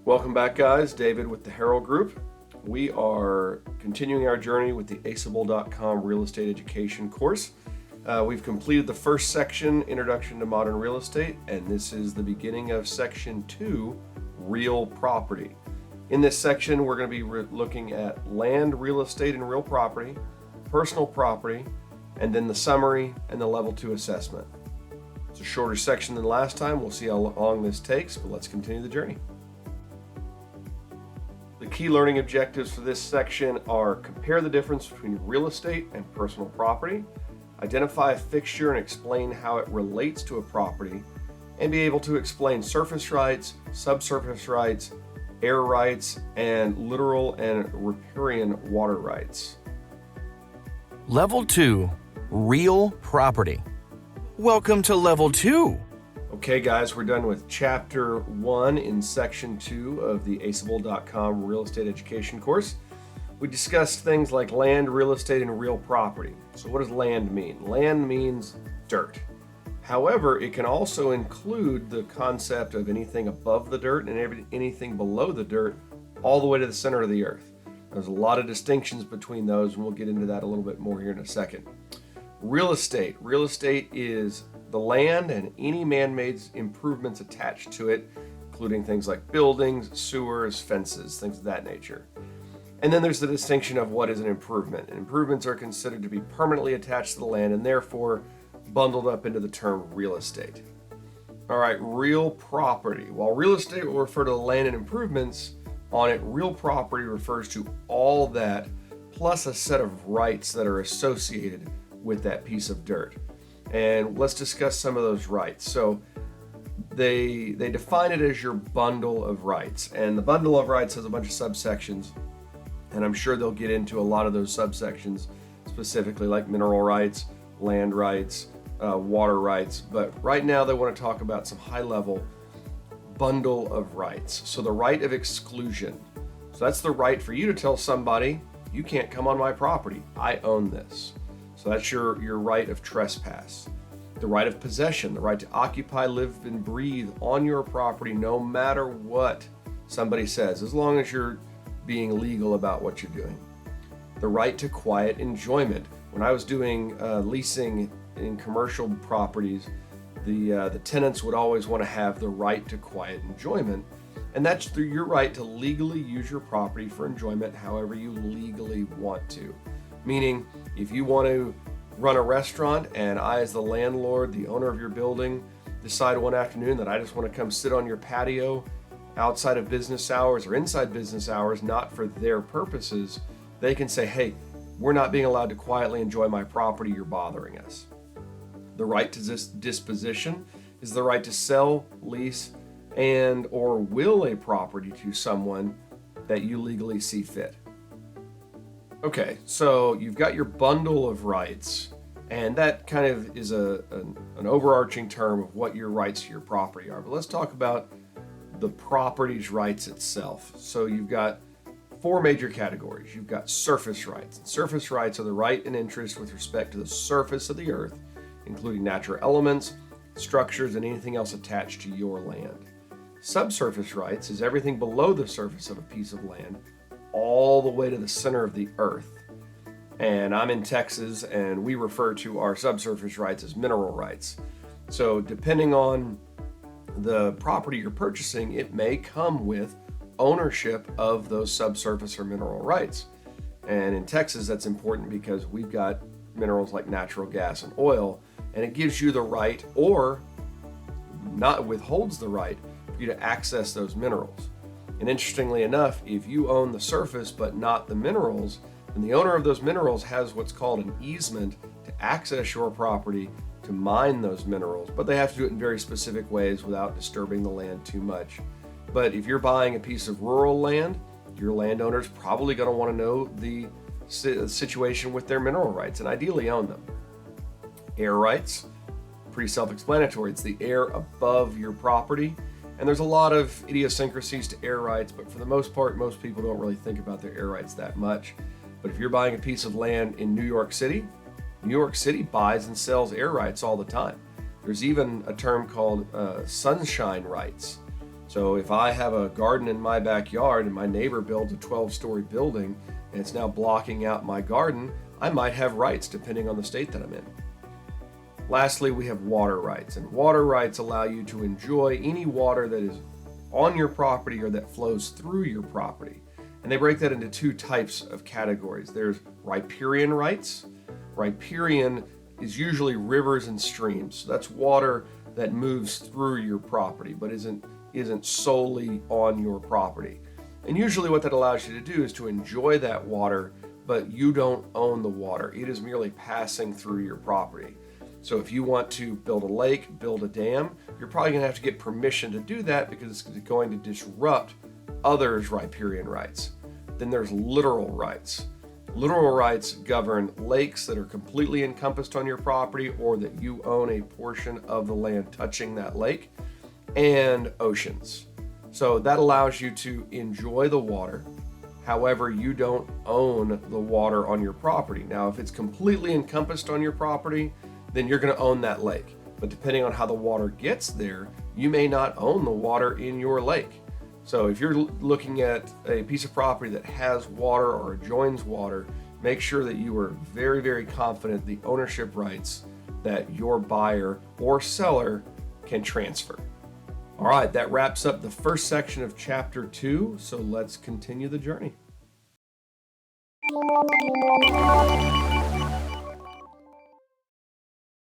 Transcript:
Welcome back, guys. David with the Herald Group. We are continuing our journey with the aceable.com real estate education course. We've completed the first section, Introduction to Modern Real Estate, and this is the beginning of section 2, Real Property. In this section, we're going to be looking at land, real estate, and real property, personal property, and then the summary and the level 2 assessment. It's a shorter section than last time. We'll see how long this takes, but let's continue the journey. The key learning objectives for this section are compare the difference between real estate and personal property, identify a fixture and explain how it relates to a property, and be able to explain surface rights, subsurface rights, air rights, and littoral and riparian water rights. Level 2, Real Property. Welcome to Level 2. Okay, guys, we're done with Chapter 1 in Section 2 of the aceable.com real estate education course. We discussed things like land, real estate, and real property. So what does land mean? Land means dirt. However, it can also include the concept of anything above the dirt and anything below the dirt, all the way to the center of the earth. There's a lot of distinctions between those, and we'll get into that a little bit more here in a second. Real estate. Real estate is the land and any man-made improvements attached to it, including things like buildings, sewers, fences, things of that nature. And then there's the distinction of what is an improvement. And improvements are considered to be permanently attached to the land and therefore bundled up into the term real estate. All right, real property. While real estate will refer to the land and improvements on it, real property refers to all that plus a set of rights that are associated with that piece of dirt. And let's discuss some of those rights. So they define it as your bundle of rights. And the bundle of rights has a bunch of subsections. And I'm sure they'll get into a lot of those subsections, specifically like mineral rights, land rights, water rights. But right now they want to talk about some high-level bundle of rights. So the right of exclusion. So that's the right for you to tell somebody, you can't come on my property. I own this. So that's your right of trespass. The right of possession, the right to occupy, live, and breathe on your property no matter what somebody says, as long as you're being legal about what you're doing. The right to quiet enjoyment. When I was doing leasing in commercial properties, the tenants would always want to have the right to quiet enjoyment, and that's through your right to legally use your property for enjoyment however you legally want to. Meaning, if you want to run a restaurant and I, as the landlord, the owner of your building, decide one afternoon that I just want to come sit on your patio outside of business hours or inside business hours, not for their purposes, they can say, hey, we're not being allowed to quietly enjoy my property, you're bothering us. The right to disposition is the right to sell, lease, and or will a property to someone that you legally see fit. Okay, so you've got your bundle of rights, and that kind of is an overarching term of what your rights to your property are. But let's talk about the property's rights itself. So you've got 4 major categories. You've got surface rights. And surface rights are the right and interest with respect to the surface of the earth, including natural elements, structures, and anything else attached to your land. Subsurface rights is everything below the surface of a piece of land, all the way to the center of the earth. And I'm in Texas, and we refer to our subsurface rights as mineral rights. So depending on the property you're purchasing, it may come with ownership of those subsurface or mineral rights. And in Texas, that's important because we've got minerals like natural gas and oil, and it gives you the right, or not withholds the right, for you to access those minerals. And interestingly enough, if you own the surface but not the minerals, then the owner of those minerals has what's called an easement to access your property to mine those minerals, but they have to do it in very specific ways without disturbing the land too much. But if you're buying a piece of rural land, your landowner's probably going to want to know the situation with their mineral rights and ideally own them. Air rights, pretty self-explanatory. It's the air above your property. And there's a lot of idiosyncrasies to air rights, but for the most part, most people don't really think about their air rights that much. But if you're buying a piece of land in New York City, New York City buys and sells air rights all the time. There's even a term called sunshine rights. So if I have a garden in my backyard and my neighbor builds a 12-story building and it's now blocking out my garden, I might have rights depending on the state that I'm in. Lastly, we have water rights, and water rights allow you to enjoy any water that is on your property or that flows through your property. And they break that into two types of categories. There's riparian rights. Riparian is usually rivers and streams. So that's water that moves through your property but isn't solely on your property. And usually what that allows you to do is to enjoy that water, but you don't own the water. It is merely passing through your property. So if you want to build a lake, build a dam, you're probably going to have to get permission to do that because it's going to disrupt others' riparian rights. Then there's littoral rights. Littoral rights govern lakes that are completely encompassed on your property or that you own a portion of the land touching that lake, and oceans. So that allows you to enjoy the water. However, you don't own the water on your property. Now, if it's completely encompassed on your property, then you're going to own that lake. But depending on how the water gets there, you may not own the water in your lake. So if you're looking at a piece of property that has water or adjoins water, make sure that you are very, very confident the ownership rights that your buyer or seller can transfer. All right, that wraps up the first section of chapter 2, so let's continue the journey.